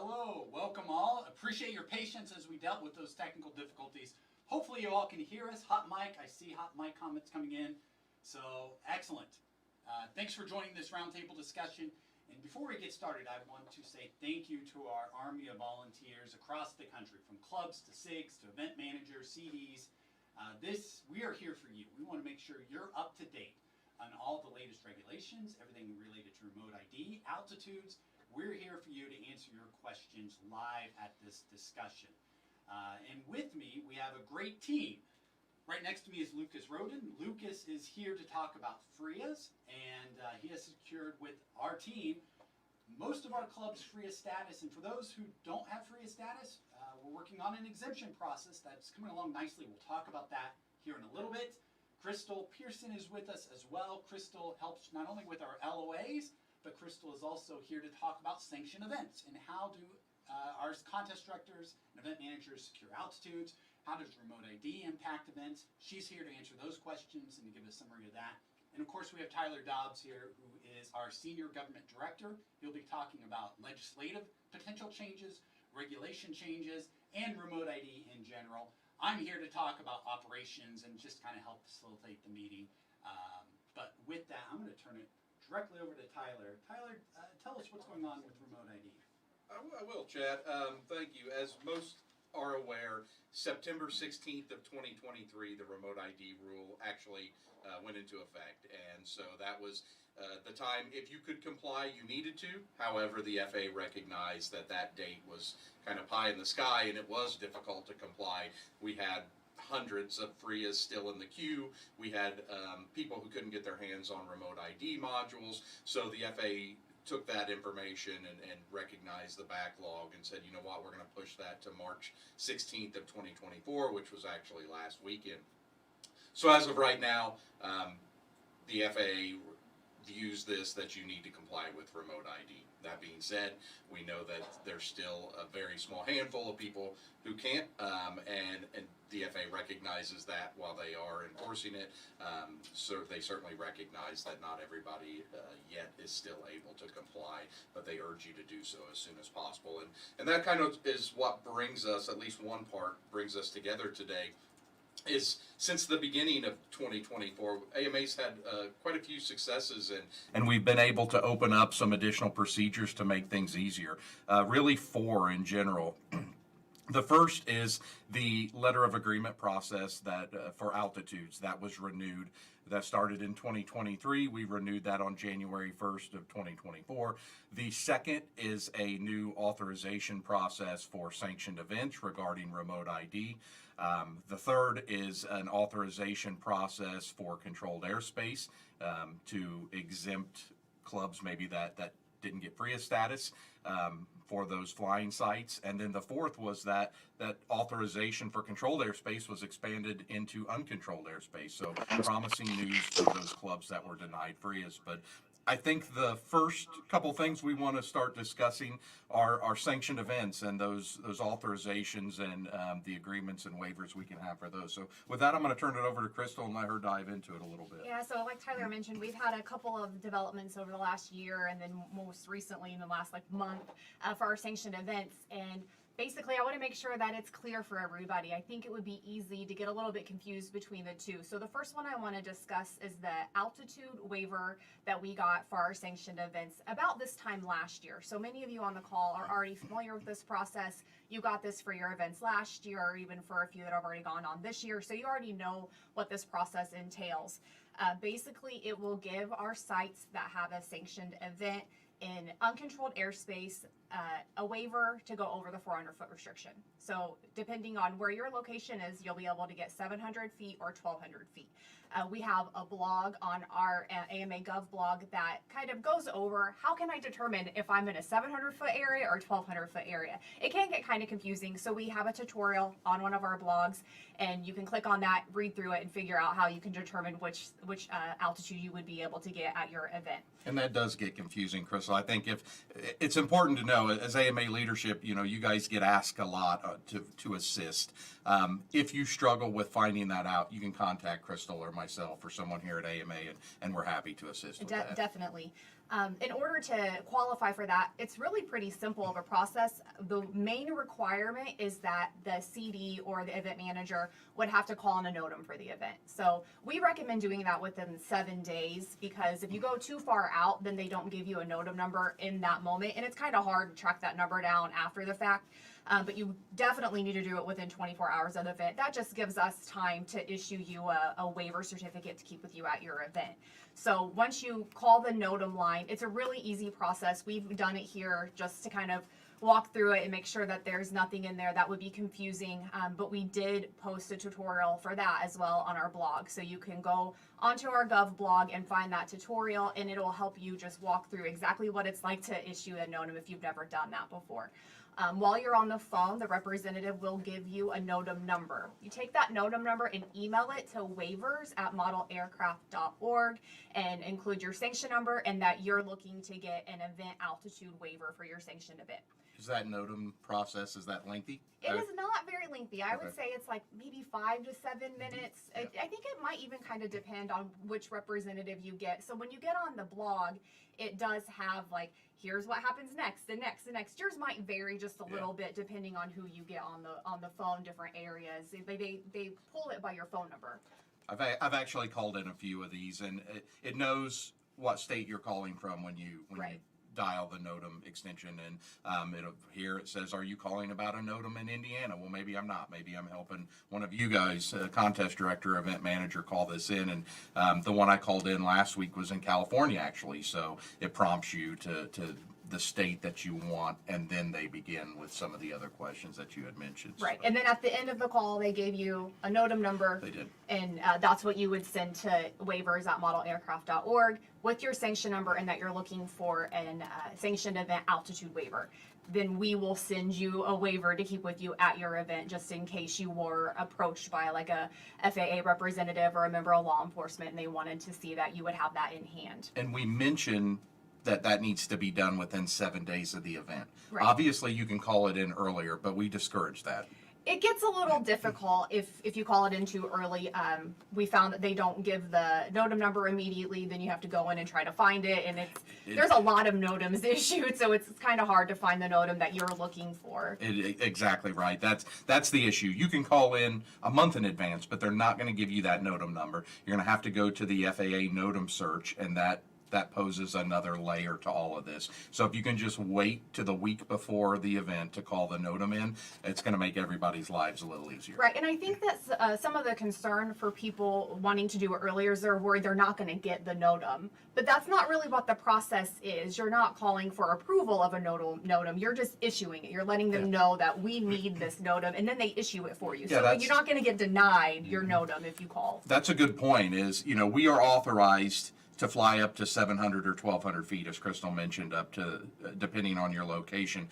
Hello, welcome all. Appreciate your patience as we dealt with those technical difficulties. Hopefully you all can hear us. Hot mic, I see hot mic comments coming in. So, excellent. Thanks for joining this roundtable discussion. And before we get started, I want to say thank you to our army of volunteers across the country, from clubs to SIGs to event managers, CDs. We are here for you. We want to make sure you're up to date on all the latest regulations, everything related to remote ID, altitudes. We're here for you to answer your questions live at this discussion. And with me, we have a great team. Right next to me is Lucas Roden. Lucas is here to talk about FRIAs, and he has secured with our team most of our club's FRIA status. And for those who don't have FRIA status, we're working on an exemption process that's coming along nicely. We'll talk about that here in a little bit. Crystal Pearson is with us as well. Crystal helps not only with our LOAs, but Crystal is also here to talk about sanctioned events and how do our contest directors and event managers secure altitudes. How does remote ID impact events? She's here to answer those questions and to give a summary of that. And of course, we have Tyler Dobbs here, who is our Senior Government Director. He'll be talking about legislative potential changes, regulation changes, and remote ID in general. I'm here to talk about operations and just kind of help facilitate the meeting. But with that, I'm going to turn it directly over to Tyler. Tyler, tell us what's going on with remote ID. I will, Chad. Thank you. As most are aware, September 16th of 2023, the remote ID rule actually went into effect. And so that was the time, if you could comply, you needed to. However, the FAA recognized that that date was kind of pie in the sky and it was difficult to comply. We had hundreds of FRIAs still in the queue. We had people who couldn't get their hands on remote ID modules. So the FAA took that information and recognized the backlog and said, you know what, we're going to push that to March 16th of 2024, which was actually last weekend. So as of right now, the FAA views this that you need to comply with remote ID. That being said, we know that there's still a very small handful of people who can't, and the FAA recognizes that while they are enforcing it. So they certainly recognize that not everybody yet is still able to comply, but they urge you to do so as soon as possible. And that kind of is what brings us, at least one part, brings us together today. Is since the beginning of 2024, AMA's had quite a few successes, and we've been able to open up some additional procedures to make things easier. Really four in general. The first is the letter of agreement process that for altitudes that was renewed. That started in 2023. We renewed that on January 1st of 2024. The second is a new authorization process for sanctioned events regarding remote ID. The third is an authorization process for controlled airspace to exempt clubs maybe that didn't get FRIA status for those flying sites. And then the fourth was that authorization for controlled airspace was expanded into uncontrolled airspace. So promising news for those clubs that were denied FRIAs. But I think the first couple things we want to start discussing are sanctioned events and those authorizations and the agreements and waivers we can have for those. So with that, I'm going to turn it over to Crystal and let her dive into it a little bit. Yeah, so like Tyler mentioned, we've had a couple of developments over the last year and then most recently in the last month for our sanctioned events. And basically, I want to make sure that it's clear for everybody. I think it would be easy to get a little bit confused between the two. So the first one I want to discuss is the altitude waiver that we got for our sanctioned events about this time last year. So many of you on the call are already familiar with this process. You got this for your events last year, or even for a few that have already gone on this year. So you already know what this process entails. Basically, it will give our sites that have a sanctioned event in uncontrolled airspace a waiver to go over the 400-foot restriction. So depending on where your location is, you'll be able to get 700 feet or 1,200 feet. We have a blog on our AMA Gov blog that kind of goes over how can I determine if I'm in a 700-foot area or 1,200-foot area. It can get kind of confusing, so we have a tutorial on one of our blogs, and you can click on that, read through it, and figure out how you can determine which altitude you would be able to get at your event. And that does get confusing, Crystal. I think if it's important to know, as AMA leadership, you guys get asked a lot to assist. If you struggle with finding that out, you can contact Crystal or myself or someone here at AMA, and we're happy to assist with that. Definitely. In order to qualify for that, it's really pretty simple of a process. The main requirement is that the CD or the event manager would have to call in a NOTAM for the event. So we recommend doing that within 7 days, because if you go too far out, then they don't give you a NOTAM number in that moment, and it's kind of hard to track that number down after the fact. But you definitely need to do it within 24 hours of the event. That just gives us time to issue you a waiver certificate to keep with you at your event. So once you call the NOTAM line, it's a really easy process. We've done it here just to kind of walk through it and make sure that there's nothing in there that would be confusing. But we did post a tutorial for that as well on our blog. So you can go onto our Gov blog and find that tutorial, and it'll help you just walk through exactly what it's like to issue a NOTAM if you've never done that before. While you're on the phone, the representative will give you a NOTAM number. You take that NOTAM number and email it to waivers@modelaircraft.org and include your sanction number and that you're looking to get an event altitude waiver for your sanctioned event. Is that NOTAM process, is that lengthy? It is not very lengthy. I would Okay. say it's like maybe 5 to 7 minutes. I think it might even kind of depend on which representative you get. So when you get on the blog, it does have like, here's what happens next, and next, and next. Yours might vary just a little bit depending on who you get on the phone, different areas. They pull it by your phone number. I've actually called in a few of these, and it knows what state you're calling from when you dial the NOTAM extension, and here it says, are you calling about a NOTAM in Indiana? Well, maybe I'm not. Maybe I'm helping one of you guys, contest director, event manager, call this in. And the one I called in last week was in California, actually. So it prompts you to the state that you want, and then they begin with some of the other questions that you had mentioned. Right, So, and then at the end of the call, they gave you a NOTAM number. They did. And that's what you would send to waivers@modelaircraft.org with your sanction number, and that you're looking for an sanctioned event altitude waiver. Then we will send you a waiver to keep with you at your event, just in case you were approached by like a FAA representative or a member of law enforcement and they wanted to see that you would have that in hand. And we mentioned that needs to be done within 7 days of the event. Right. Obviously, you can call it in earlier, but we discourage that. It gets a little difficult if you call it in too early. We found that they don't give the NOTAM number immediately. Then you have to go in and try to find it, and there's a lot of NOTAMs issued, so it's kind of hard to find the NOTAM that you're looking for. Exactly right. That's the issue. You can call in a month in advance, but they're not going to give you that NOTAM number. You're going to have to go to the FAA NOTAM search, and that poses another layer to all of this. So if you can just wait to the week before the event to call the NOTAM in, it's going to make everybody's lives a little easier. Right, and I think that's some of the concern for people wanting to do it earlier is they're worried they're not going to get the NOTAM. But that's not really what the process is. You're not calling for approval of a NOTAM. You're just issuing it. You're letting them know that we need this NOTAM, and then they issue it for you. Yeah, so you're not going to get denied your NOTAM if you call. That's a good point. We are authorized to fly up to 700 or 1,200 feet, as Crystal mentioned, up to, depending on your location.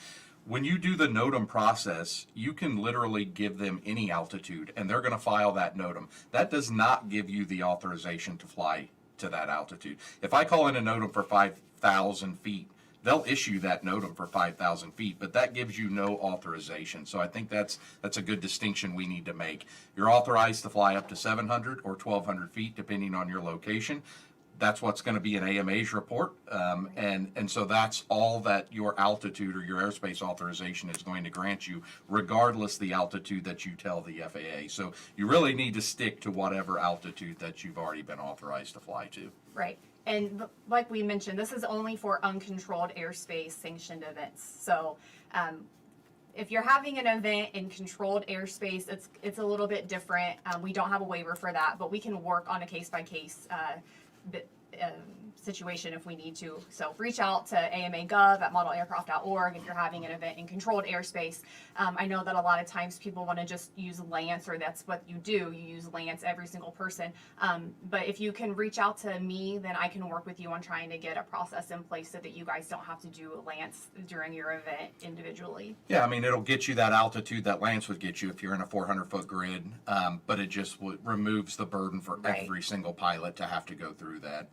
When you do the NOTAM process, you can literally give them any altitude, and they're going to file that NOTAM. That does not give you the authorization to fly to that altitude. If I call in a NOTAM for 5,000 feet, they'll issue that NOTAM for 5,000 feet, but that gives you no authorization. So I think that's a good distinction we need to make. You're authorized to fly up to 700 or 1,200 feet, depending on your location. That's what's going to be in AMA's report, and so that's all that your altitude or your airspace authorization is going to grant you, regardless the altitude that you tell the FAA. So you really need to stick to whatever altitude that you've already been authorized to fly to. Right. And like we mentioned, this is only for uncontrolled airspace sanctioned events. So if you're having an event in controlled airspace, it's a little bit different. We don't have a waiver for that, but we can work on a case-by-case situation if we need to. So reach out to amagov@modelaircraft.org if you're having an event in controlled airspace. I know that a lot of times people want to just use Lance, or that's what you do. You use Lance, every single person. But if you can reach out to me, then I can work with you on trying to get a process in place so that you guys don't have to do Lance during your event individually. Yeah, I mean, it'll get you that altitude that Lance would get you if you're in a 400-foot grid, but it just removes the burden for every single pilot to have to go through that.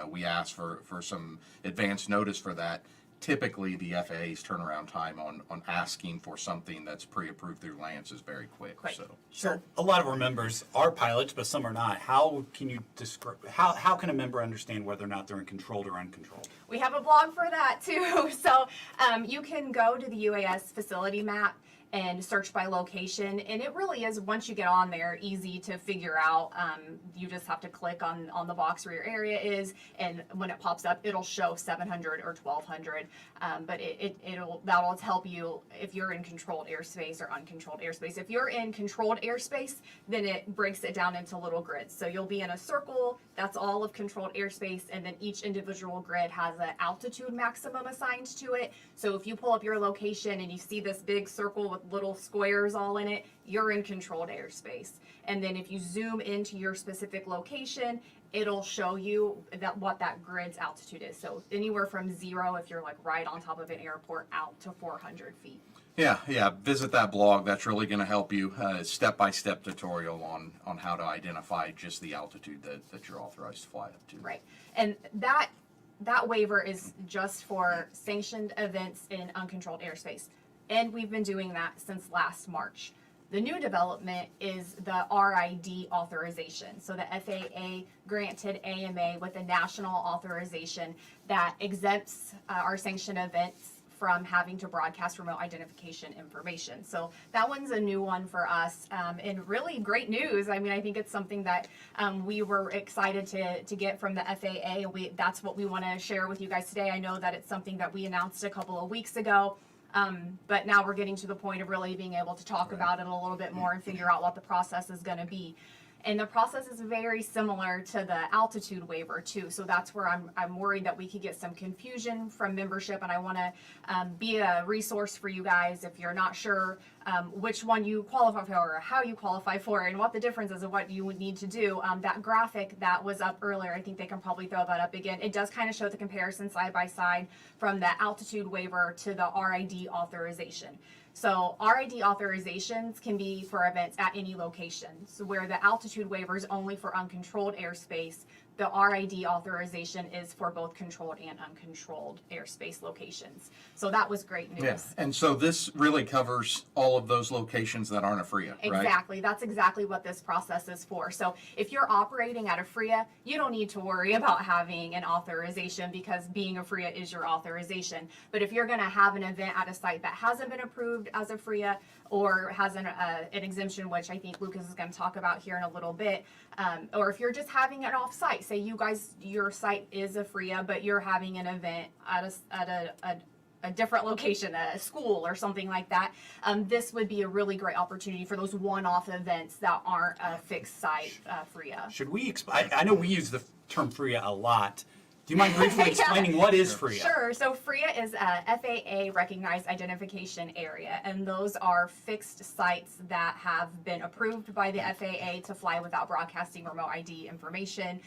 we ask for some advance notice for that. Typically, the FAA's turnaround time on asking for something that's pre-approved through Lance is very quick. Quick. So, So a lot of our members are pilots, but some are not. How can you describe, how can a member understand whether or not they're in controlled or uncontrolled? We have a blog for that too. So you can go to the UAS facility map and search by location, and it really is, once you get on there, easy to figure out. You just have to click on the box where your area is, and when it pops up, it'll show 700 or 1200. But that'll help you if you're in controlled airspace or uncontrolled airspace. If you're in controlled airspace, then it breaks it down into little grids. So you'll be in a circle, that's all of controlled airspace, and then each individual grid has an altitude maximum assigned to it. So if you pull up your location and you see this big circle with little squares all in it, you're in controlled airspace. And then if you zoom into your specific location, it'll show you what that grid's altitude is. So anywhere from 0, if you're like right on top of an airport, out to 400 feet. yeah, visit that blog. That's really going to help you. Step-by-step tutorial on how to identify just the altitude that you're authorized to fly up to. Right. And that waiver is just for sanctioned events in uncontrolled airspace. And we've been doing that since last March. The new development is the RID authorization. So the FAA granted AMA with a national authorization that exempts our sanctioned events from having to broadcast remote identification information. So that one's a new one for us, and really great news. I mean, I think it's something that we were excited to get from the FAA, and that's what we want to share with you guys today. I know that it's something that we announced a couple of weeks ago. But now we're getting to the point of really being able to talk about it a little bit more and figure out what the process is going to be. And the process is very similar to the altitude waiver too. So that's where I'm worried that we could get some confusion from membership, and I want to be a resource for you guys if you're not sure which one you qualify for or how you qualify for and what the difference is of what you would need to do. That graphic that was up earlier, I think they can probably throw that up again. It does kind of show the comparison side by side from the altitude waiver to the RID authorization. So RID authorizations can be for events at any location. So where the altitude waiver is only for uncontrolled airspace, the RID authorization is for both controlled and uncontrolled airspace locations. So that was great news. Yeah, and so this really covers all of those locations that aren't a FRIA, right? Exactly. That's exactly what this process is for. So if you're operating at a FRIA, you don't need to worry about having an authorization because being a FRIA is your authorization. But if you're going to have an event at a site that hasn't been approved as a FRIA or has an exemption, which I think Lucas is going to talk about here in a little bit, or if you're just having it off-site, say you guys, your site is a FRIA, but you're having an event at a different location, a school or something like that, this would be a really great opportunity for those one-off events that aren't a fixed site FRIA. Should we, I know we use the term FRIA a lot. Do you mind briefly explaining what is FRIA? Sure. So FRIA is a FAA recognized identification area, and those are fixed sites that have been approved by the FAA to fly without broadcasting remote ID information.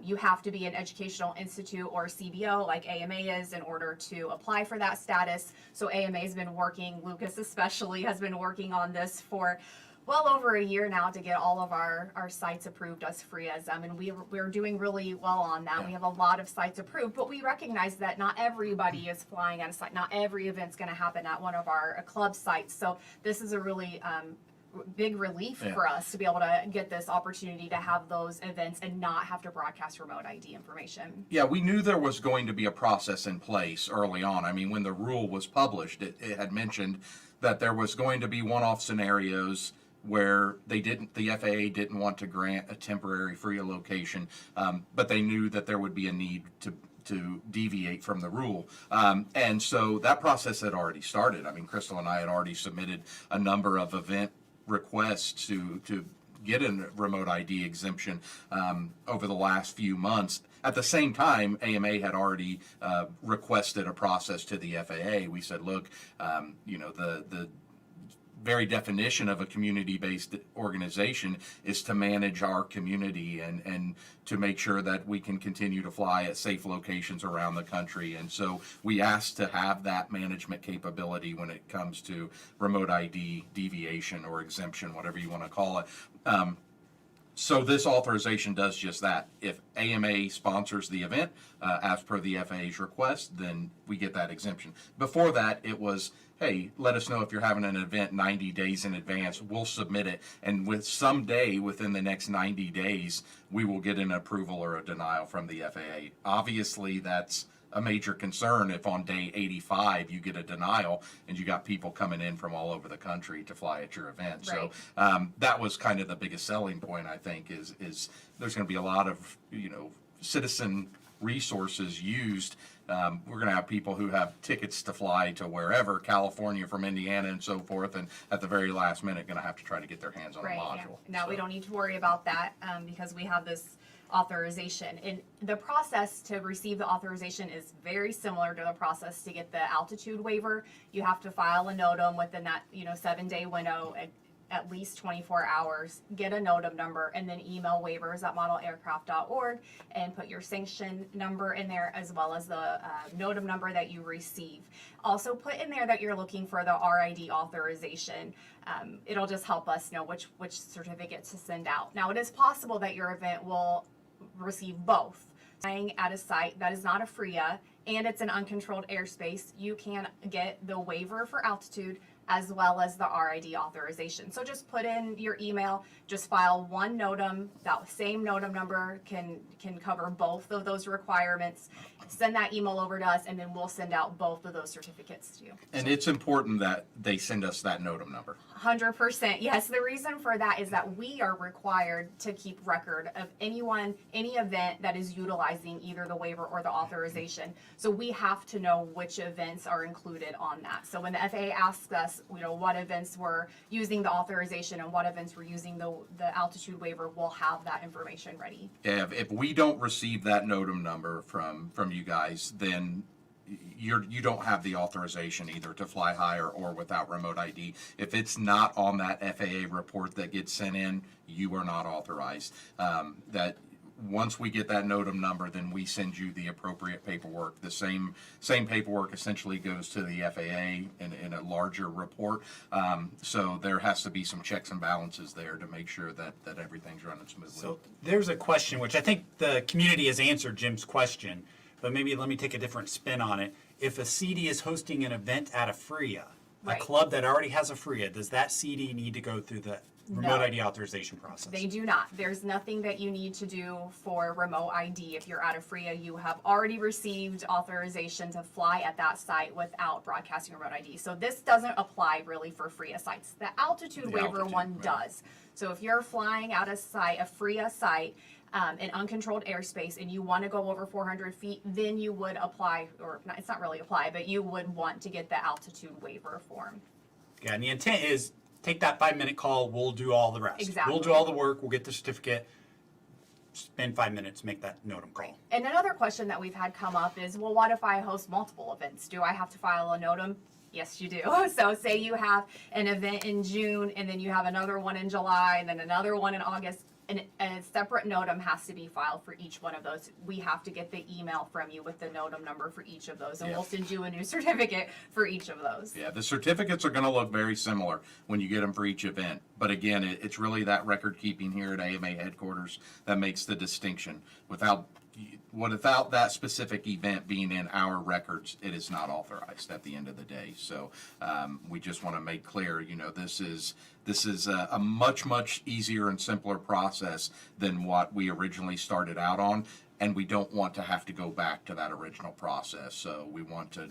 You have to be an educational institute or CBO like AMA is in order to apply for that status. So AMA has been working, Lucas especially has been working on this for well over a year now to get all of our sites approved as FRIAs. And we're doing really well on that. Yeah. We have a lot of sites approved, but we recognize that not everybody is flying at a site. Not every event's going to happen at one of our club sites. So this is a really big relief for us to be able to get this opportunity to have those events and not have to broadcast remote ID information. Yeah, we knew there was going to be a process in place early on. I mean, when the rule was published, it had mentioned that there was going to be one-off scenarios where the FAA didn't want to grant a temporary FRIA location, but they knew that there would be a need to deviate from the rule. And so that process had already started. I mean, Crystal and I had already submitted a number of event requests to get a remote ID exemption over the last few months. At the same time, AMA had already requested a process to the FAA. We said, look, the very definition of a community-based organization is to manage our community and to make sure that we can continue to fly at safe locations around the country. And so we asked to have that management capability when it comes to remote ID deviation or exemption, whatever you want to call it. So this authorization does just that. If AMA sponsors the event, as per the FAA's request, then we get that exemption. Before that, it was, hey, let us know if you're having an event 90 days in advance. We'll submit it. And with some day within the next 90 days, we will get an approval or a denial from the FAA. Obviously, that's a major concern if on day 85 you get a denial and you got people coming in from all over the country to fly at your event. Right. So that was kind of the biggest selling point, I think, is there's going to be a lot of, citizen resources used. We're going to have people who have tickets to fly to wherever, California from Indiana and so forth, and at the very last minute going to have to try to get their hands on Right, a yeah. module. Now, we So- don't need to worry about that, because we have this authorization. And the process to receive the authorization is very similar to the process to get the altitude waiver. You have to file a NOTAM within that, 7-day window, at least 24 hours, get a NOTAM number, and then email waivers@modelaircraft.org and put your sanction number in there, as well as the NOTAM number that you receive. Also put in there that you're looking for the RID authorization. It'll just help us know which certificate to send out. Now, it is possible that your event will receive both. Flying at a site that is not a FRIA and it's an uncontrolled airspace, you can get the waiver for altitude as well as the RID authorization. So just put in your email, just file one NOTAM. That same NOTAM number can cover both of those requirements. Send that email over to us, and then we'll send out both of those certificates to you. And it's important that they send us that NOTAM number. 100%. Yes, the reason for that is that we are required to keep record of any event that is utilizing either the waiver or the authorization. So we have to know which events are included on that. So when the FAA asks us, what events were using the authorization and what events were using the altitude waiver, we'll have that information ready. If we don't receive that NOTAM number from you guys, then you don't have the authorization either to fly higher or without remote ID. If it's not on that FAA report that gets sent in, you are not authorized. That once we get that NOTAM number, then we send you the appropriate paperwork. The same paperwork essentially goes to the FAA in a larger report. So there has to be some checks and balances there to make sure that everything's running smoothly. So there's a question, which I think the community has answered Jim's question, but maybe let me take a different spin on it. If a CD is hosting an event at a FRIA, Right. a club that already has a FRIA, does that CD need to go through the remote No. ID authorization process? They do not. There's nothing that you need to do for remote ID. If you're at a FRIA, you have already received authorization to fly at that site without broadcasting remote ID. So this doesn't apply really for FRIA sites. The altitude The waiver altitude, one right. does. So if you're flying at a site, a FRIA site, in uncontrolled airspace, and you want to go over 400 feet, then you would apply, or not, it's not really apply, but you would want to get the altitude waiver form. Yeah, and the intent is take that 5-minute call, we'll do all the rest. Exactly. We'll do all the work, we'll get the certificate, spend 5 minutes, make that NOTAM call. And another question that we've had come up is, well, what if I host multiple events? Do I have to file a NOTAM? Yes, you do. So say you have an event in June, and then you have another one in July, and then another one in August. And a separate NOTAM has to be filed for each one of those. We have to get the email from you with the NOTAM number for each of those, and Yeah. we'll send you a new certificate for each of those. Yeah, the certificates are going to look very similar when you get them for each event. But again, it's really that record keeping here at AMA headquarters that makes the distinction. Without that specific event being in our records, it is not authorized at the end of the day. So we just want to make clear, this is a much easier and simpler process than what we originally started out on. And we don't want to have to go back to that original process. So we want to,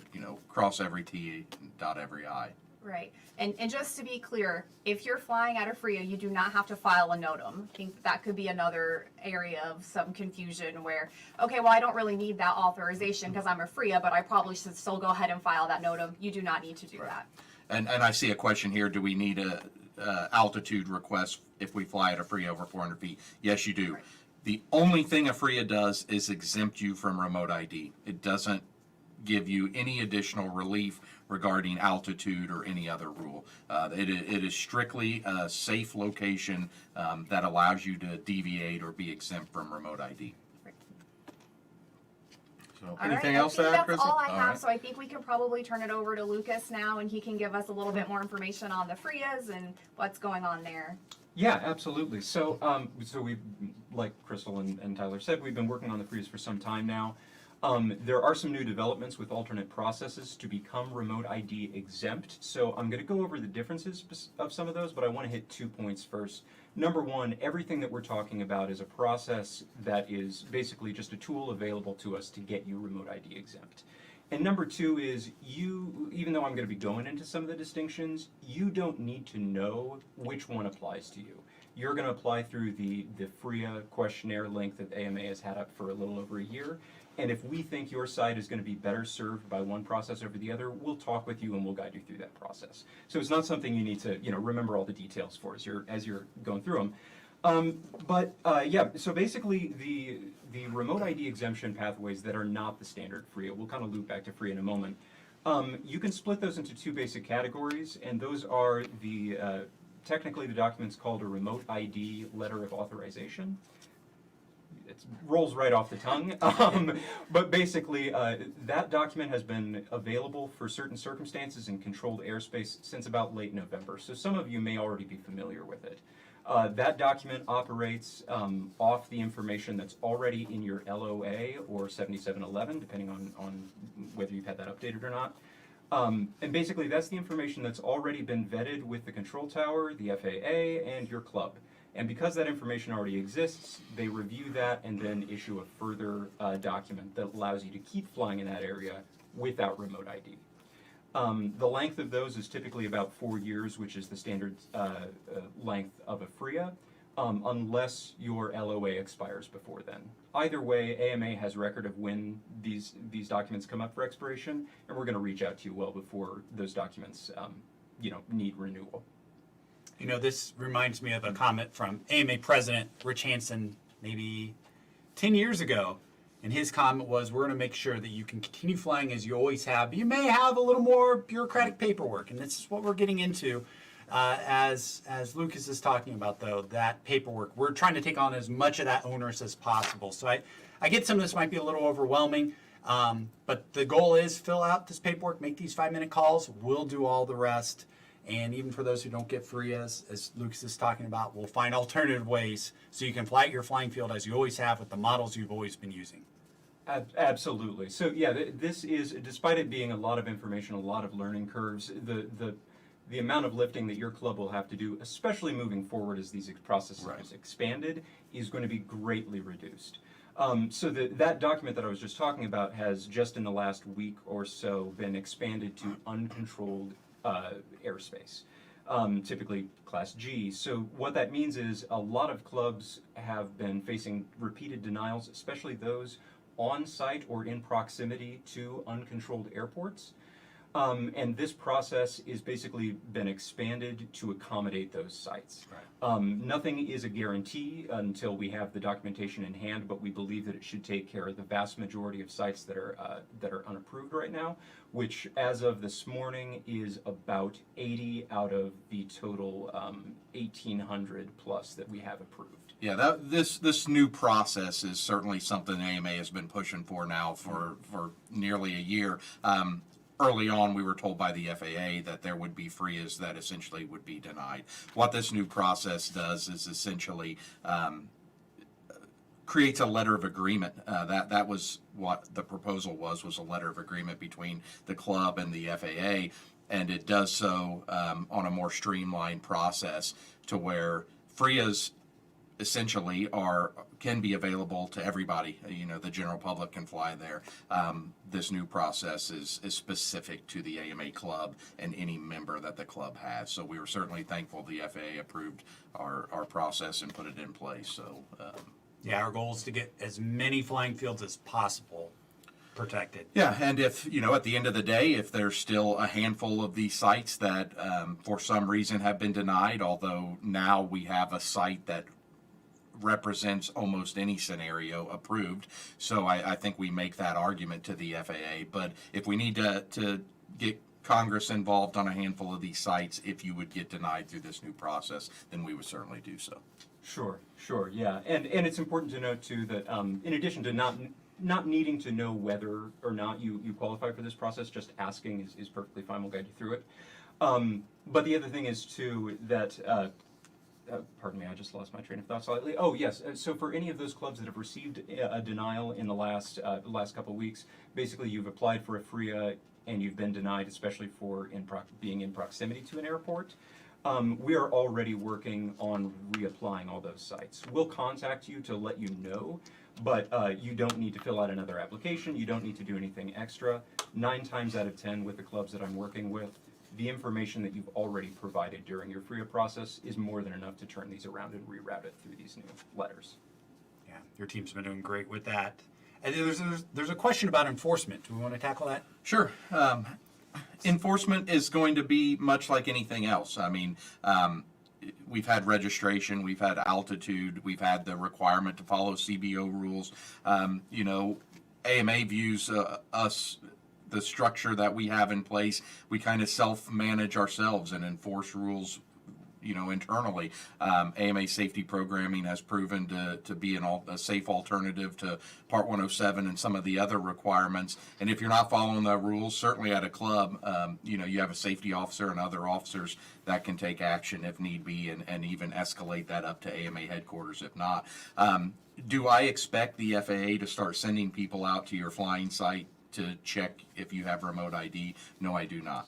cross every T and dot every I. Right. And just to be clear, if you're flying out of FRIA, you do not have to file a NOTAM. I think that could be another area of some confusion where, okay, well, I don't really need that authorization because I'm a FRIA, but I probably should still go ahead and file that NOTAM. You do not need to do that. And I see a question here, do we need a altitude request if we fly at a FRIA over 400 feet? Yes, you do. Right. The only thing a FRIA does is exempt you from remote ID. It doesn't give you any additional relief regarding altitude or any other rule. It is strictly a safe location that allows you to deviate or be exempt from remote ID. So All anything right, else I to think add, that's Crystal? all I have. right. So I think we can probably turn it over to Lucas now, and he can give us a little bit more information on the FRIAs and what's going on there. Yeah, absolutely. So we, like Crystal and Tyler said, we've been working on the FRIAs for some time now. There are some new developments with alternate processes to become remote ID exempt. So I'm going to go over the differences of some of those, but I want to hit 2 points first. Number one, everything that we're talking about is a process that is basically just a tool available to us to get you remote ID exempt. And number two is you, even though I'm going to be going into some of the distinctions, you don't need to know which one applies to you. You're going to apply through the FRIA questionnaire link that AMA has had up for a little over a year. And if we think your site is going to be better served by one process over the other, we'll talk with you and we'll guide you through that process. So it's not something you need to, remember all the details for as you're going through them. So basically the remote ID exemption pathways that are not the standard FRIA, we'll kind of loop back to FRIA in a moment. You can split those into two basic categories, and those are technically the document's called a remote ID letter of authorization. It rolls right off the tongue, but basically that document has been available for certain circumstances in controlled airspace since about late November, so some of you may already be familiar with it. That document operates off the information that's already in your LOA or 7711, depending on whether you've had that updated or not. And basically that's the information that's already been vetted with the control tower, the FAA, and your club. And because that information already exists, they review that and then issue a further document that allows you to keep flying in that area without remote ID. The length of those is typically about 4 years, which is the standard length of a FRIA, unless your LOA expires before then. Either way, AMA has record of when these documents come up for expiration, and we're going to reach out to you well before those documents need renewal. This reminds me of a comment from AMA President Rich Hansen maybe 10 years ago. And his comment was, we're going to make sure that you can continue flying as you always have. But you may have a little more bureaucratic paperwork. And this is what we're getting into as Lucas is talking about, though, that paperwork. We're trying to take on as much of that onerous as possible. So I get some of this might be a little overwhelming. But the goal is fill out this paperwork, make these 5-minute calls. We'll do all the rest. And even for those who don't get free, as Lucas is talking about, we'll find alternative ways so you can fly at your flying field as you always have with the models you've always been using. Absolutely. So yeah, this is, despite it being a lot of information, a lot of learning curves, the amount of lifting that your club will have to do, especially moving forward as these processes are expanded, is going to be greatly reduced. So that document that I was just talking about has just in the last week or so been expanded to uncontrolled airspace, typically Class G. So what that means is a lot of clubs have been facing repeated denials, especially those on site or in proximity to uncontrolled airports. And this process is basically been expanded to accommodate those sites. Right. Nothing is a guarantee until we have the documentation in hand, but we believe that it should take care of the vast majority of sites that are unapproved right now, which as of this morning is about 80 out of the total 1,800 plus that we have approved. Yeah, this new process is certainly something AMA has been pushing for now for nearly a year. Early on, we were told by the FAA that there would be FRIAs that essentially would be denied. What this new process does is essentially creates a letter of agreement. That was what the proposal was a letter of agreement between the club and the FAA, and it does so on a more streamlined process to where FRIAs essentially can be available to everybody. The general public can fly there. This new process is specific to the AMA club and any member that the club has. So we were certainly thankful the FAA approved our process and put it in place. So yeah, our goal is to get as many flying fields as possible protected. Yeah, and if, at the end of the day, if there's still a handful of these sites that for some reason have been denied, although now we have a site that represents almost any scenario approved. So I think we make that argument to the FAA. But if we need to get Congress involved on a handful of these sites, if you would get denied through this new process, then we would certainly do so. Sure, yeah. And it's important to note too that in addition to not needing to know whether or not you qualify for this process, just asking is perfectly fine. We'll guide you through it. But the other thing is too that pardon me, I just lost my train of thought slightly. Oh, yes. So for any of those clubs that have received a denial in the last couple of weeks, basically you've applied for a FRIA and you've been denied, especially for being in proximity to an airport. We are already working on reapplying all those sites. We'll contact you to let you know, but you don't need to fill out another application. You don't need to do anything extra. 9 times out of 10 with the clubs that I'm working with, the information that you've already provided during your FRIA process is more than enough to turn these around and reroute it through these new letters. Yeah, your team's been doing great with that. And there's a question about enforcement. Do we want to tackle that? Sure. Enforcement is going to be much like anything else. I mean, we've had registration, we've had altitude, we've had the requirement to follow CBO rules. AMA views us, the structure that we have in place, we kind of self-manage ourselves and enforce rules, internally. AMA safety programming has proven to be a safe alternative to Part 107 and some of the other requirements. And if you're not following the rules, certainly at a club, you have a safety officer and other officers that can take action if need be and even escalate that up to AMA headquarters if not. Do I expect the FAA to start sending people out to your flying site to check if you have remote ID? No, I do not.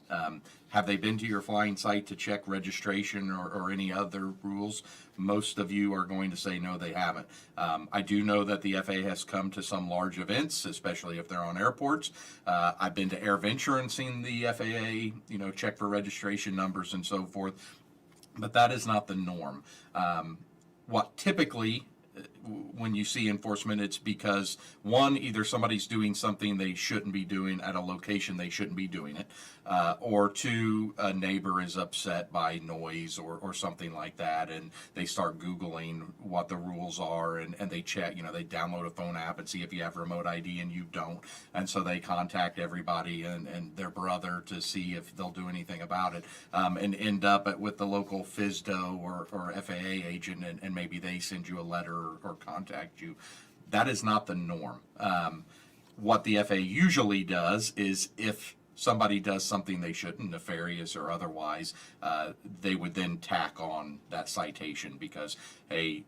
Have they been to your flying site to check registration or any other rules? Most of you are going to say no, they haven't. I do know that the FAA has come to some large events, especially if they're on airports. I've been to AirVenture and seen the FAA, check for registration numbers and so forth, but that is not the norm. What typically, when you see enforcement, it's because one, either somebody's doing something they shouldn't be doing at a location they shouldn't be doing it, or two, a neighbor is upset by noise or something like that, and they start Googling what the rules are, and they check, they download a phone app and see if you have remote ID and you don't, and so they contact everybody and their brother to see if they'll do anything about it, and end up with the local FSDO or FAA agent, and maybe they send you a letter or contact you. That is not the norm. What the FAA usually does is if somebody does something they shouldn't, nefarious or otherwise, they would then tack on that citation because, hey,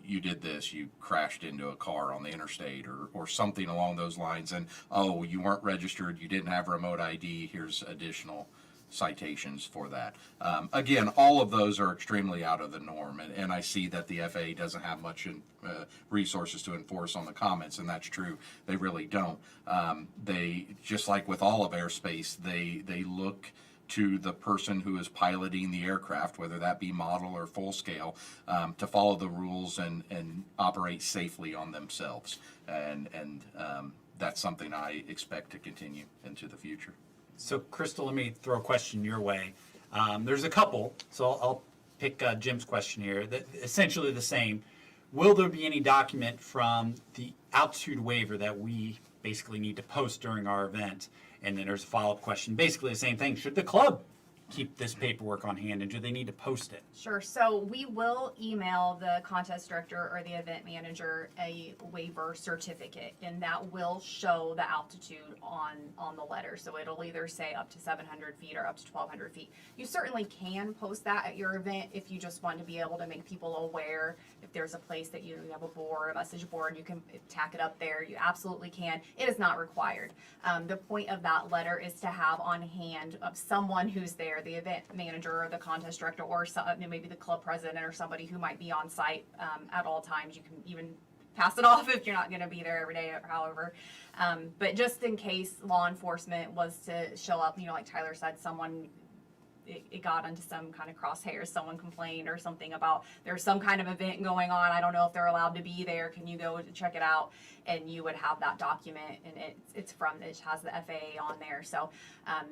you did this, you crashed into a car on the interstate or something along those lines, and oh, you weren't registered, you didn't have remote ID, here's additional citations for that. Again, all of those are extremely out of the norm, and I see that the FAA doesn't have much resources to enforce on the comments, and that's true. They really don't. They, just like with all of airspace, they look to the person who is piloting the aircraft, whether that be model or full scale, to follow the rules and operate safely on themselves. And that's something I expect to continue into the future. So, Crystal, let me throw a question your way. There's a couple, so I'll pick Jim's question here. That essentially the same. Will there be any document from the altitude waiver that we basically need to post during our event? And then there's a follow-up question, basically the same thing. Should the club keep this paperwork on hand, and do they need to post it? Sure. So we will email the contest director or the event manager a waiver certificate, and that will show the altitude on the letter. So it'll either say up to 700 feet or up to 1,200 feet. You certainly can post that at your event if you just want to be able to make people aware. If there's a place that you have a board, a message board, you can tack it up there. You absolutely can. It is not required. The point of that letter is to have on hand of someone who's there, the event manager or the contest director or maybe the club president or somebody who might be on site at all times. You can even pass it off if you're not going to be there every day or however. But just in case law enforcement was to show up, like Tyler said, it got into some kind of crosshairs, someone complained or something about there's some kind of event going on, I don't know if they're allowed to be there, can you go to check it out? And you would have that document, and it has the FAA on there, so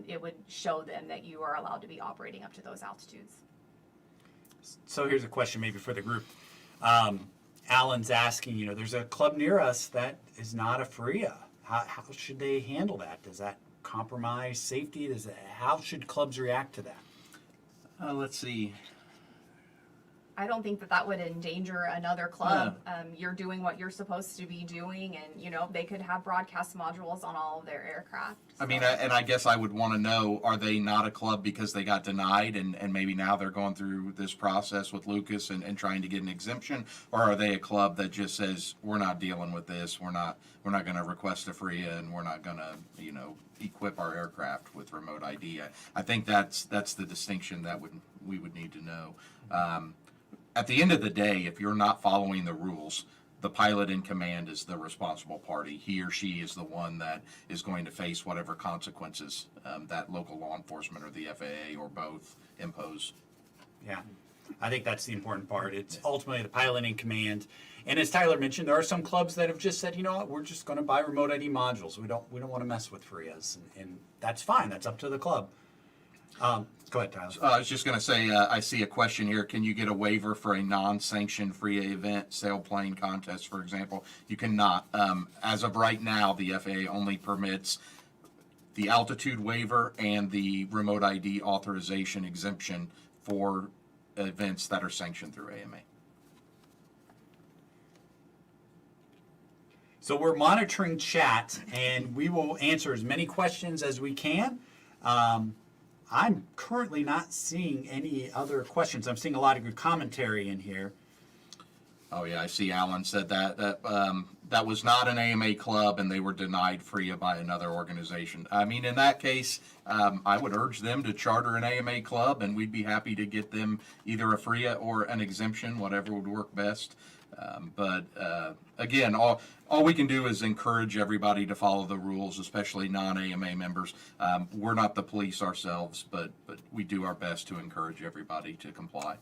it would show them that you are allowed to be operating up to those altitudes. So here's a question maybe for the group. Alan's asking, there's a club near us that is not a FRIA. How should they handle that? Does that compromise safety? How should clubs react to that? Let's see. I don't think that that would endanger another club. You're doing what you're supposed to be doing, and you know they could have broadcast modules on all of their aircraft. I mean, so. and I guess I would want to know, are they not a club because they got denied and maybe now they're going through this process with Lucas and trying to get an exemption? Or are they a club that just says, we're not dealing with this, we're not going to request a FRIA, and we're not going to, equip our aircraft with remote ID? I think that's the distinction that we would need to know. At the end of the day, if you're not following the rules, the pilot in command is the responsible party. He or she is the one that is going to face whatever consequences that local law enforcement or the FAA or both impose. Yeah, I think that's the important part. It's ultimately the pilot in command. And as Tyler mentioned, there are some clubs that have just said, you know what, we're just going to buy remote ID modules. We don't want to mess with FRIAs, and that's fine. That's up to the club. Go ahead, Tyler. I was just going to say, I see a question here. Can you get a waiver for a non-sanctioned FRIA event, sailplane contest, for example? You cannot. As of right now, the FAA only permits the altitude waiver and the remote ID authorization exemption for events that are sanctioned through AMA. So we're monitoring chat, and we will answer as many questions as we can. I'm currently not seeing any other questions. I'm seeing a lot of good commentary in here. Oh yeah, I see Alan said that was not an AMA club and they were denied FRIA by another organization. I mean, in that case, I would urge them to charter an AMA club and we'd be happy to get them either a FRIA or an exemption, whatever would work best. But again, all we can do is encourage everybody to follow the rules, especially non-AMA members. We're not the police ourselves, but we do our best to encourage everybody to comply.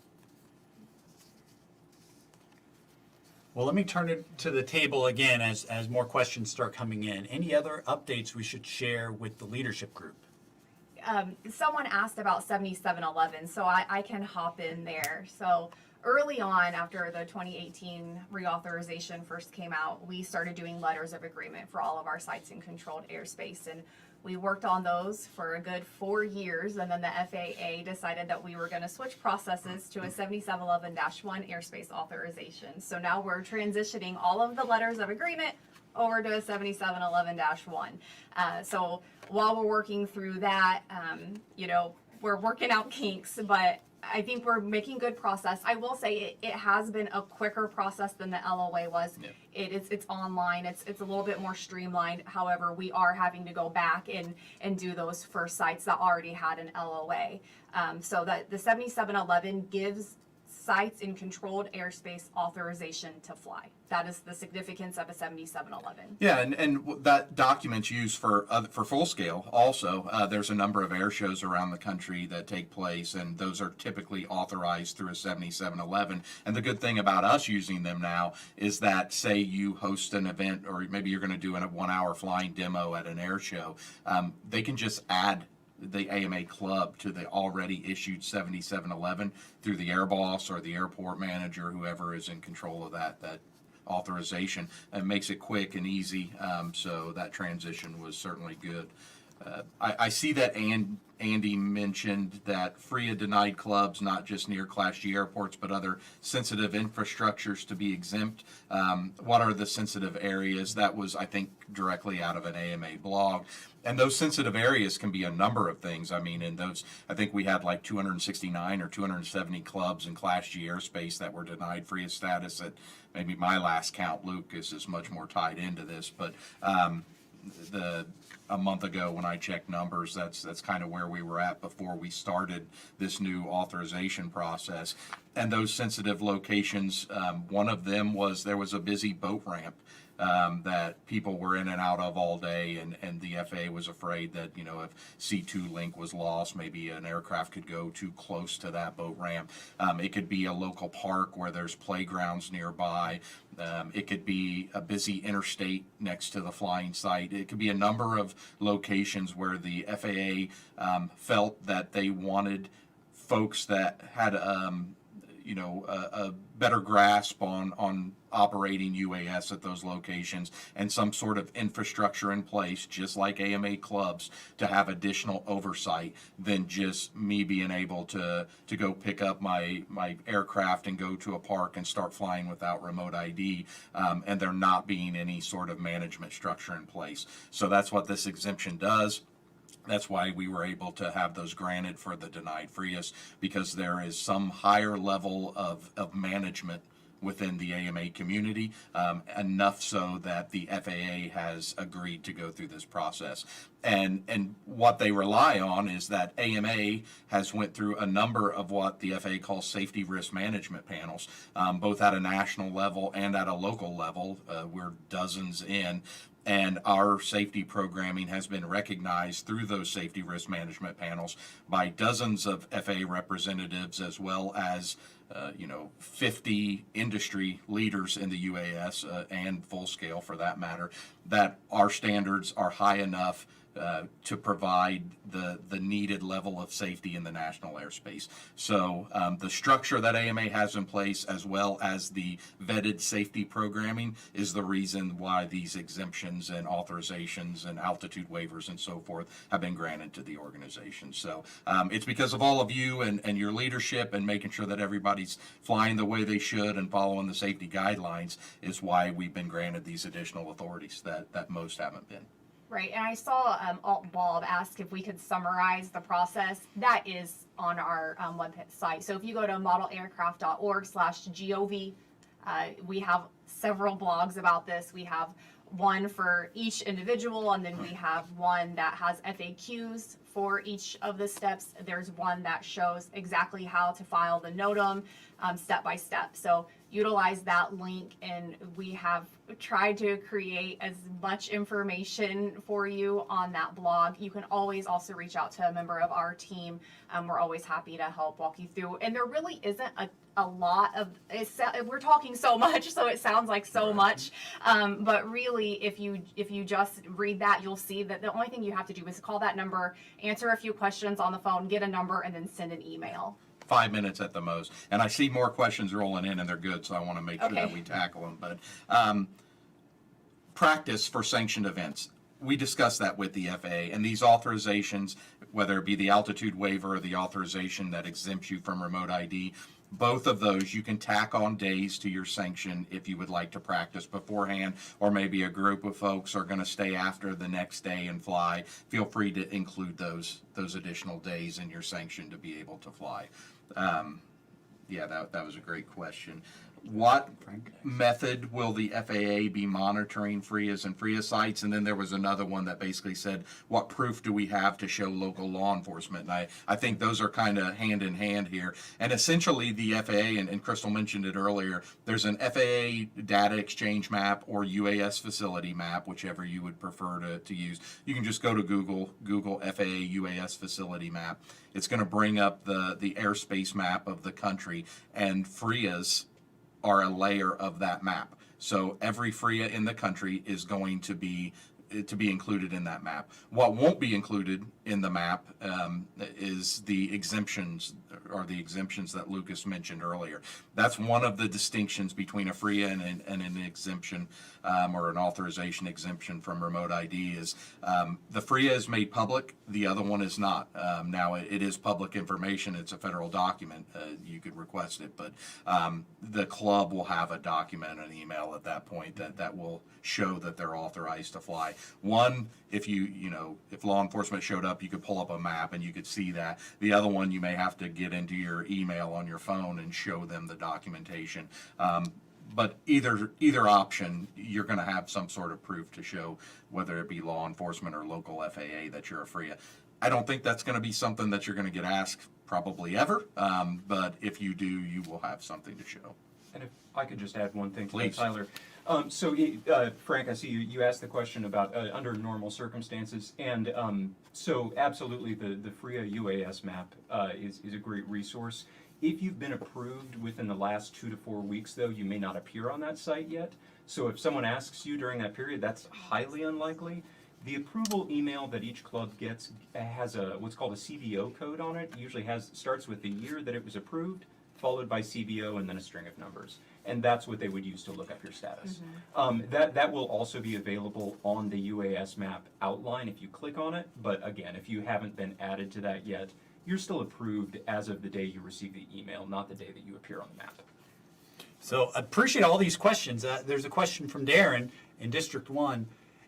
Well, let me turn it to the table again as more questions start coming in. Any other updates we should share with the leadership group? Someone asked about 7711, so I can hop in there. So early on, after the 2018 reauthorization first came out, we started doing letters of agreement for all of our sites in controlled airspace, and we worked on those for a good 4 years, and then the FAA decided that we were going to switch processes to a 7711-1 airspace authorization. So now we're transitioning all of the letters of agreement over to a 7711-1. So while we're working through that, we're working out kinks, but I think we're making good progress. I will say it has been a quicker process than the LOA was. Yeah. It's online. It's a little bit more streamlined. However, we are having to go back and do those for sites that already had an LOA. So that the 7711 gives sites in controlled airspace authorization to fly. That is the significance of a 7711. Yeah, and that document's used for full scale also. There's a number of air shows around the country that take place, and those are typically authorized through a 7711. And the good thing about us using them now is that, say you host an event, or maybe you're going to do a 1 hour flying demo at an air show, they can just add the AMA club to the already issued 7711 through the air boss or the airport manager, whoever is in control of that authorization. It makes it quick and easy, so that transition was certainly good. I see that Andy mentioned that FRIA denied clubs, not just near Class G airports, but other sensitive infrastructures to be exempt. What are the sensitive areas? That was, I think, directly out of an AMA blog. And those sensitive areas can be a number of things. I mean, in those, I think we had like 269 or 270 clubs in Class G airspace that were denied FRIA status. At maybe my last count, Lucas is much more tied into this, but a month ago when I checked numbers, that's kind of where we were at before we started this new authorization process. And those sensitive locations, one of them was there was a busy boat ramp that people were in and out of all day, and the FAA was afraid that, if C2 link was lost, maybe an aircraft could go too close to that boat ramp. It could be a local park where there's playgrounds nearby. It could be a busy interstate next to the flying site. It could be a number of locations where the FAA felt that they wanted folks that had a better grasp on operating UAS at those locations and some sort of infrastructure in place, just like AMA clubs, to have additional oversight than just me being able to go pick up my aircraft and go to a park and start flying without remote ID, and there not being any sort of management structure in place. So that's what this exemption does. That's why we were able to have those granted for the denied FRIAs, because there is some higher level of management within the AMA community, enough so that the FAA has agreed to go through this process. And what they rely on is that AMA has went through a number of what the FAA calls safety risk management panels, both at a national level and at a local level. We're dozens in. And our safety programming has been recognized through those safety risk management panels by dozens of FAA representatives, as well as 50 industry leaders in the UAS and full scale for that matter, that our standards are high enough to provide the needed level of safety in the national airspace. So the structure that AMA has in place, as well as the vetted safety programming, is the reason why these exemptions and authorizations and altitude waivers and so forth have been granted to the organization. So it's because of all of you and your leadership and making sure that everybody's flying the way they should and following the safety guidelines is why we've been granted these additional authorities that most haven't been. Right, and I saw Alt Bob ask if we could summarize the process. That is on our website. So if you go to modelaircraft.org/gov, we have several blogs about this. We have one for each individual, and then we have one that has FAQs for each of the steps. There's one that shows exactly how to file the NOTAM step by step. So utilize that link, and we have tried to create as much information for you on that blog. You can always also reach out to a member of our team. We're always happy to help walk you through. And there really isn't a lot of, we're talking so much, so it sounds like so much. But really, if you just read that, you'll see that the only thing you have to do is call that number, answer a few questions on the phone, get a number, and then send an email. 5 minutes at the most. And I see more questions rolling in, and they're good, so I want to make sure that we tackle them. But practice for sanctioned events. We discussed that with the FAA, and these authorizations, whether it be the altitude waiver or the authorization that exempts you from remote ID, both of those you can tack on days to your sanction if you would like to practice beforehand, or maybe a group of folks are going to stay after the next day and fly. Feel free to include those additional days in your sanction to be able to fly. That was a great question. What method will the FAA be monitoring FRIAs and FRIA sites? And then there was another one that basically said, what proof do we have to show local law enforcement? And I think those are kind of hand in hand here. And essentially the FAA, and Crystal mentioned it earlier, there's an FAA data exchange map or UAS facility map, whichever you would prefer to use. You can just go to Google FAA UAS facility map. It's going to bring up the airspace map of the country, and FRIAs are a layer of that map. So every FRIA in the country is going to be included in that map. What won't be included in the map is the exemptions, or the exemptions that Lucas mentioned earlier. That's one of the distinctions between a FRIA and an exemption, or an authorization exemption from remote ID is the FRIA is made public, the other one is not. Now it is public information, it's a federal document, you could request it, but the club will have a document, an email at that point that will show that they're authorized to fly. One, if if law enforcement showed up, you could pull up a map and you could see that. The other one, you may have to get into your email on your phone and show them the documentation. But either option, you're going to have some sort of proof to show, whether it be law enforcement or local FAA, that you're a FRIA. I don't think that's going to be something that you're going to get asked probably ever, but if you do, you will have something to show. And if I could just add one thing to that, Please. Tyler. Frank, I see you asked the question about under normal circumstances, and so absolutely the FRIA UAS map is a great resource. If you've been approved within the last 2 to 4 weeks, though, you may not appear on that site yet. So if someone asks you during that period, that's highly unlikely. The approval email that each club gets has what's called a CVO code on it. It usually starts with the year that it was approved, followed by CBO, and then a string of numbers. And that's what they would use to look up your status. That will also be available on the UAS map outline if you click on it. But again, if you haven't been added to that yet, you're still approved as of the day you receive the email, not the day that you appear on the map. So I appreciate all these questions. There's a question from Darren in District 1.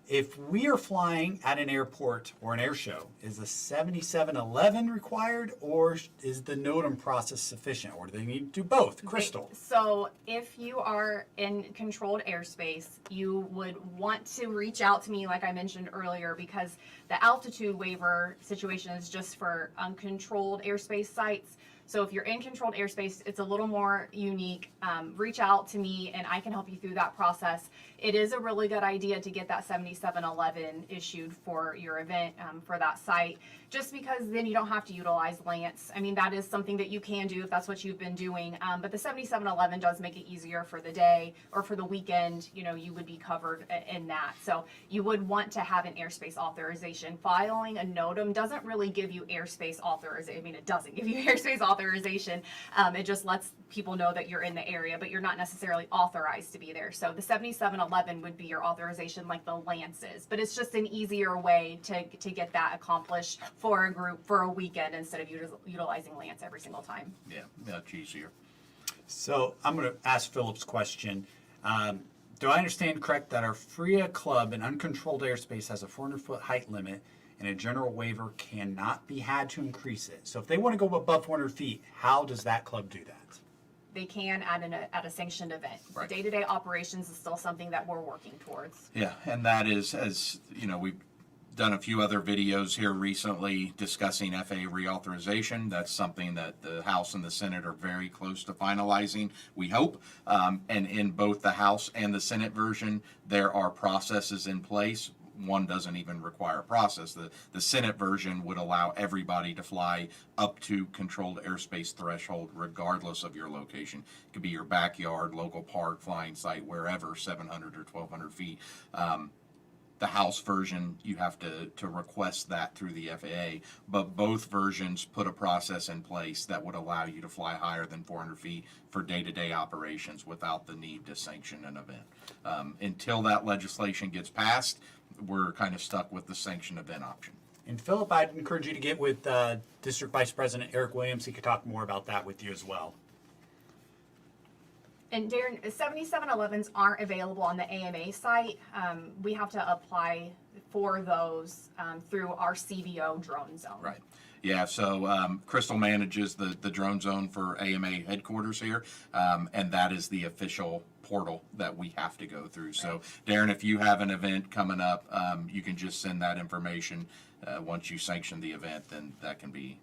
If we are flying at an airport or an air show, is the 7711 required, or is the NOTAM process sufficient, or do they need to do both? Crystal. So if you are in controlled airspace, you would want to reach out to me, like I mentioned earlier, because the altitude waiver situation is just for uncontrolled airspace sites. So if you're in controlled airspace, it's a little more unique. Reach out to me and I can help you through that process. It is a really good idea to get that 7711 issued for your event, for that site, just because then you don't have to utilize Lance. I mean, that is something that you can do if that's what you've been doing. But the 7711 does make it easier for the day or for the weekend. You know, you would be covered in that. So you would want to have an airspace authorization. Filing a NOTAM doesn't really give you airspace authorization. I mean, it doesn't give you airspace authorization. It just lets people know that you're in the area, but you're not necessarily authorized to be there. So the 7711 would be your authorization, like the Lance is. But it's just an easier way to get that accomplished for a group for a weekend instead of utilizing Lance every single time. Yeah, much easier. So I'm going to ask Philip's question. Do I understand correct that our FRIA club in uncontrolled airspace has a 400-foot height limit and a general waiver cannot be had to increase it? So if they want to go above 400 feet, how does that club do that? They can at a sanctioned event. Right. Day-to-day operations is still something that we're working towards. Yeah, and that is, as you know, we've done a few other videos here recently discussing FAA reauthorization. That's something that the House and the Senate are very close to finalizing, we hope. And in both the House and the Senate version, there are processes in place. One doesn't even require a process. The Senate version would allow everybody to fly up to controlled airspace threshold regardless of your location. It could be your backyard, local park, flying site, wherever, 700 or 1,200 feet. The House version, you have to request that through the FAA, but both versions put a process in place that would allow you to fly higher than 400 feet for day-to-day operations without the need to sanction an event. Until that legislation gets passed, we're kind of stuck with the sanctioned event option. And Philip, I'd encourage you to get with District Vice President Eric Williams. He could talk more about that with you as well. And Darren, 7711s aren't available on the AMA site. We have to apply for those through our CBO drone zone. Right. Yeah, so Crystal manages the drone zone for AMA headquarters here, and that is the official portal that we have to go through. So, Darren, if you have an event coming up, you can just send that information. Once you sanction the event, then that can be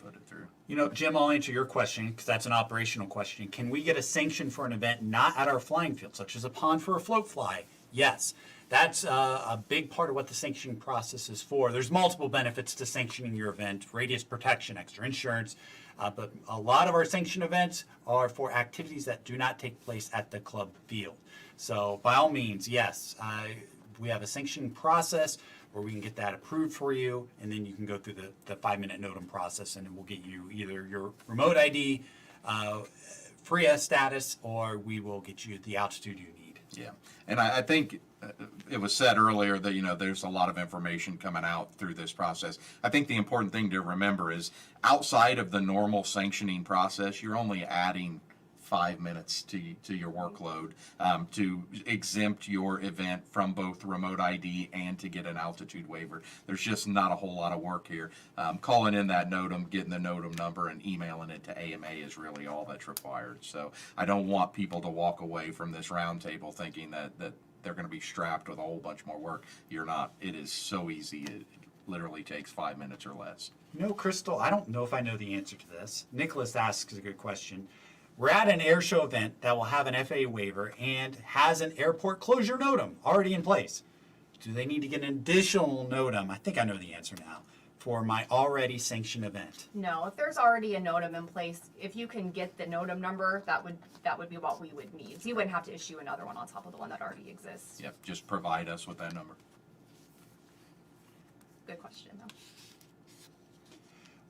put it through. You know, Jim, I'll answer your question because that's an operational question. Can we get a sanction for an event not at our flying field, such as a pond for a float fly? Yes. That's a big part of what the sanctioning process is for. There's multiple benefits to sanctioning your event: radius protection, extra insurance, but a lot of our sanctioned events are for activities that do not take place at the club field. So by all means, yes, we have a sanctioning process where we can get that approved for you, and then you can go through the 5-minute NOTAM process, and then we'll get you either your remote ID, FRIA status, or we will get you the altitude you need. Yeah, and I think it was said earlier that, you know, there's a lot of information coming out through this process. I think the important thing to remember is outside of the normal sanctioning process, you're only adding 5 minutes to your workload to exempt your event from both remote ID and to get an altitude waiver. There's just not a whole lot of work here. Calling in that NOTAM, getting the NOTAM number, and emailing it to AMA is really all that's required. So I don't want people to walk away from this roundtable thinking that they're going to be strapped with a whole bunch more work. You're not. It is so easy. It literally takes 5 minutes or less. You know, Crystal, I don't know if I know the answer to this. Nicholas asks a good question. We're at an air show event that will have an FAA waiver and has an airport closure NOTAM already in place. Do they need to get an additional NOTAM? I think I know the answer now. For my already sanctioned event. No, if there's already a NOTAM in place, if you can get the NOTAM number, that would be what we would need. So you wouldn't have to issue another one on top of the one that already exists. Yep, just provide us with that number. Good question, though.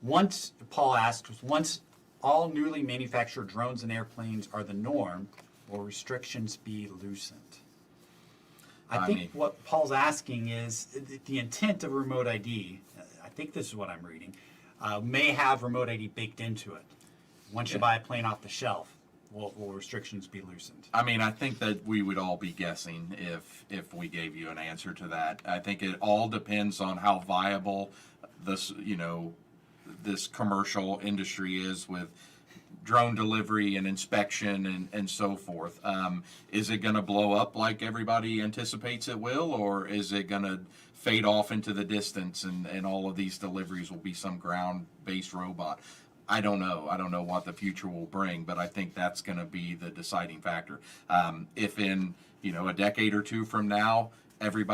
Once, Paul asks, once all newly manufactured drones and airplanes are the norm, will restrictions be loosened? I think what Paul's asking is the intent of remote ID, I think this is what I'm reading, may have remote ID baked into it. Once you buy a plane off the shelf, will restrictions be loosened? I mean, I think that we would all be guessing if we gave you an answer to that. I think it all depends on how viable this, this commercial industry is with drone delivery and inspection and so forth. Is it going to blow up like everybody anticipates it will, or is it going to fade off into the distance and all of these deliveries will be some ground-based robot? I don't know. I don't know what the future will bring, but I think that's going to be the deciding factor. If in a decade or two from now, every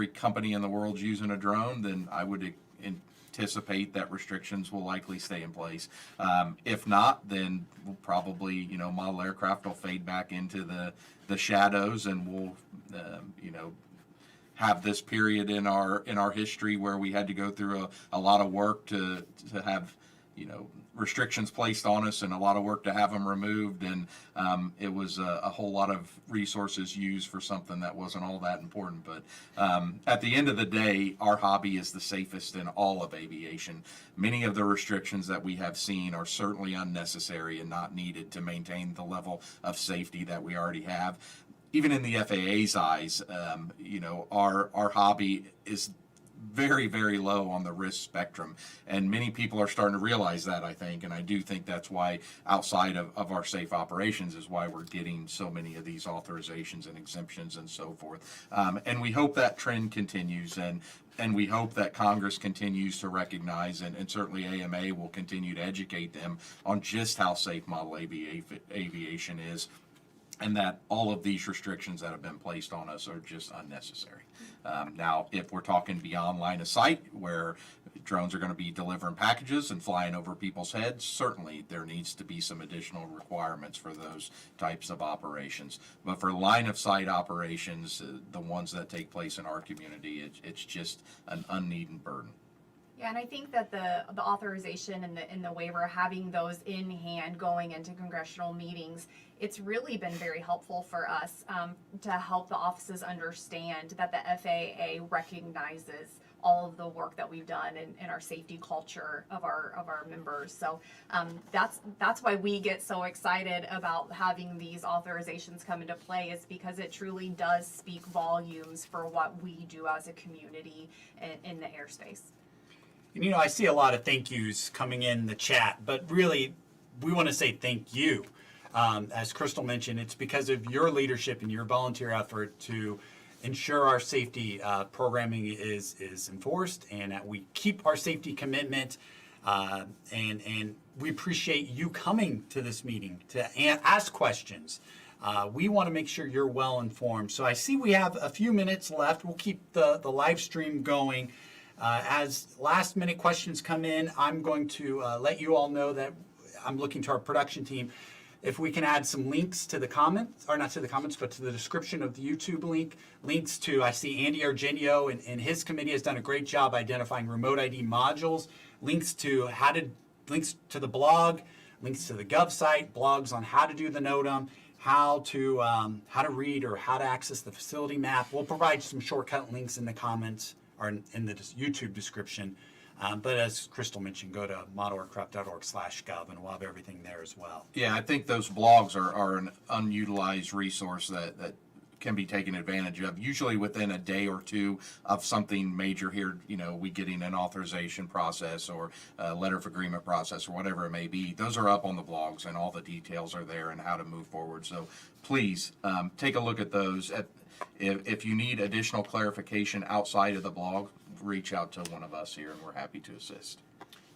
company in the world's using a drone, then I would anticipate that restrictions will likely stay in place. If not, then we'll probably model aircraft will fade back into the shadows, and we'll have this period in our history where we had to go through a lot of work to have restrictions placed on us and a lot of work to have them removed, and it was a whole lot of resources used for something that wasn't all that important. But at the end of the day, our hobby is the safest in all of aviation. Many of the restrictions that we have seen are certainly unnecessary and not needed to maintain the level of safety that we already have. Even in the FAA's eyes, our hobby is very, very low on the risk spectrum. And many people are starting to realize that, I think. And I do think that's why, outside of our safe operations, is why we're getting so many of these authorizations and exemptions and so forth. And we hope that trend continues. And we hope that Congress continues to recognize, and certainly AMA will continue to educate them on just how safe model aviation is, and that all of these restrictions that have been placed on us are just unnecessary. Now, if we're talking beyond line of sight, where drones are going to be delivering packages and flying over people's heads, certainly there needs to be some additional requirements for those types of operations. But for line of sight operations, the ones that take place in our community, it's just an unneeded burden. Yeah, and I think that the authorization and the waiver, having those in hand going into congressional meetings, it's really been very helpful for us to help the offices understand that the FAA recognizes all of the work that we've done in our safety culture of our members. So that's why we get so excited about having these authorizations come into play, is because it truly does speak volumes for what we do as a community in the airspace. And I see a lot of thank yous coming in the chat, but really, we want to say thank you. As Crystal mentioned, it's because of your leadership and your volunteer effort to ensure our safety programming is enforced, and that we keep our safety commitment. And we appreciate you coming to this meeting to ask questions. We want to make sure you're well informed. So I see we have a few minutes left. We'll keep the live stream going. As last minute questions come in, I'm going to let you all know that I'm looking to our production team if we can add some links to the comments, or not to the comments, but to the description of the YouTube link. Links to, I see Andy Argenio and his committee has done a great job identifying remote ID modules. Links to the blog, links to the Gov site, blogs on how to do the NOTAM, how to read or how to access the facility map. We'll provide some shortcut links in the comments or in the YouTube description. But as Crystal mentioned, go to modelaircraft.org/gov and we'll have everything there as well. Yeah, I think those blogs are an unutilized resource that can be taken advantage of, usually within a day or two of something major here, we getting an authorization process or a letter of agreement process or whatever it may be. Those are up on the blogs and all the details are there and how to move forward. So please take a look at those. If you need additional clarification outside of the blog, reach out to one of us here and we're happy to assist.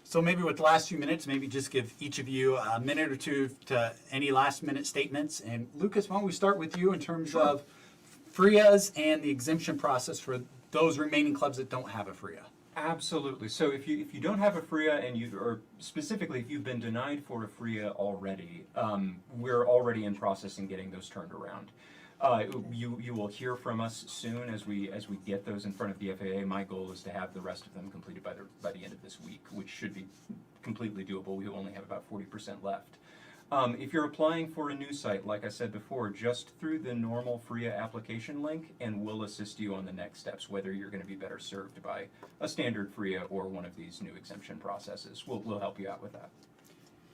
So maybe with the last few minutes, maybe just give each of you a minute or two to any last minute statements. And Lucas, why don't we start with you in terms of FRIAs and the exemption process for those remaining clubs that don't have a FRIA? Absolutely. So if you don't have a FRIA, or specifically if you've been denied for a FRIA already, we're already in process in getting those turned around. You will hear from us soon as we get those in front of the FAA. My goal is to have the rest of them completed by the end of this week, which should be completely doable. We only have about 40% left. If you're applying for a new site, like I said before, just through the normal FRIA application link, and we'll assist you on the next steps, whether you're going to be better served by a standard FRIA or one of these new exemption processes. We'll help you out with that.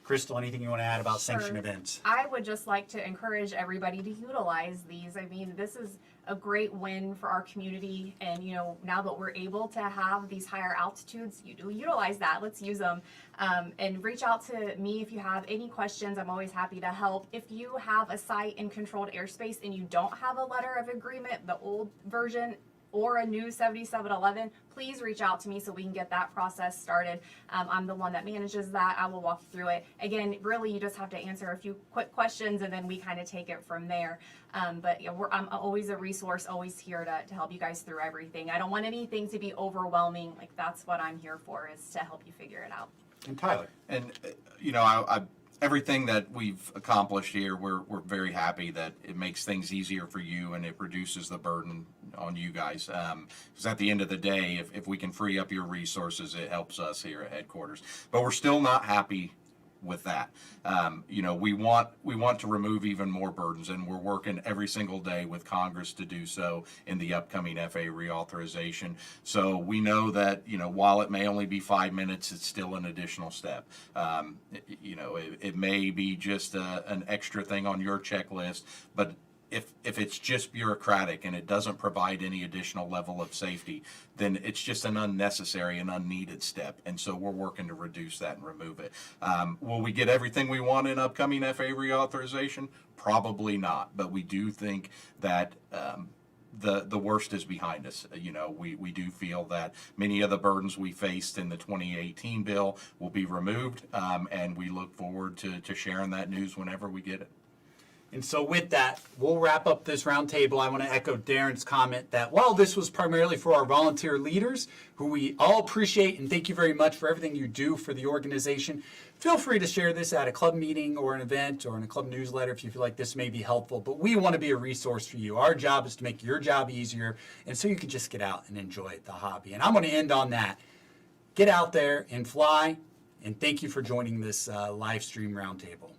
Crystal, anything you want to add about sanctioned Sure. events? I would just like to encourage everybody to utilize these. I mean, this is a great win for our community, and now that we're able to have these higher altitudes, you do utilize that. Let's use them, and reach out to me if you have any questions. I'm always happy to help. If you have a site in controlled airspace and you don't have a letter of agreement, the old version or a new 7711, please reach out to me so we can get that process started. I'm the one that manages that. I will walk you through it. Again, really, you just have to answer a few quick questions, and then we kind of take it from there. But yeah, I'm always a resource, always here to help you guys through everything. I don't want anything to be overwhelming. Like, that's what I'm here for, is to help you figure it out. And Tyler. And I everything that we've accomplished here, we're very happy that it makes things easier for you and it reduces the burden on you guys. Because at the end of the day, if we can free up your resources, it helps us here at headquarters. But we're still not happy with that. We want to remove even more burdens, and we're working every single day with Congress to do so in the upcoming FAA reauthorization. So we know that while it may only be 5 minutes, it's still an additional step. It may be just an extra thing on your checklist, but if it's just bureaucratic and it doesn't provide any additional level of safety, then it's just an unnecessary and unneeded step. And so we're working to reduce that and remove it. Will we get everything we want in upcoming FAA reauthorization? Probably not, but we do think that the worst is behind us. We do feel that many of the burdens we faced in the 2018 bill will be removed, and we look forward to sharing that news whenever we get it. And so with that, we'll wrap up this roundtable. I want to echo Darren's comment that while this was primarily for our volunteer leaders, who we all appreciate and thank you very much for everything you do for the organization, feel free to share this at a club meeting or an event or in a club newsletter if you feel like this may be helpful. But we want to be a resource for you. Our job is to make your job easier, and so you can just get out and enjoy the hobby. And I'm going to end on that. Get out there and fly, and thank you for joining this live stream roundtable.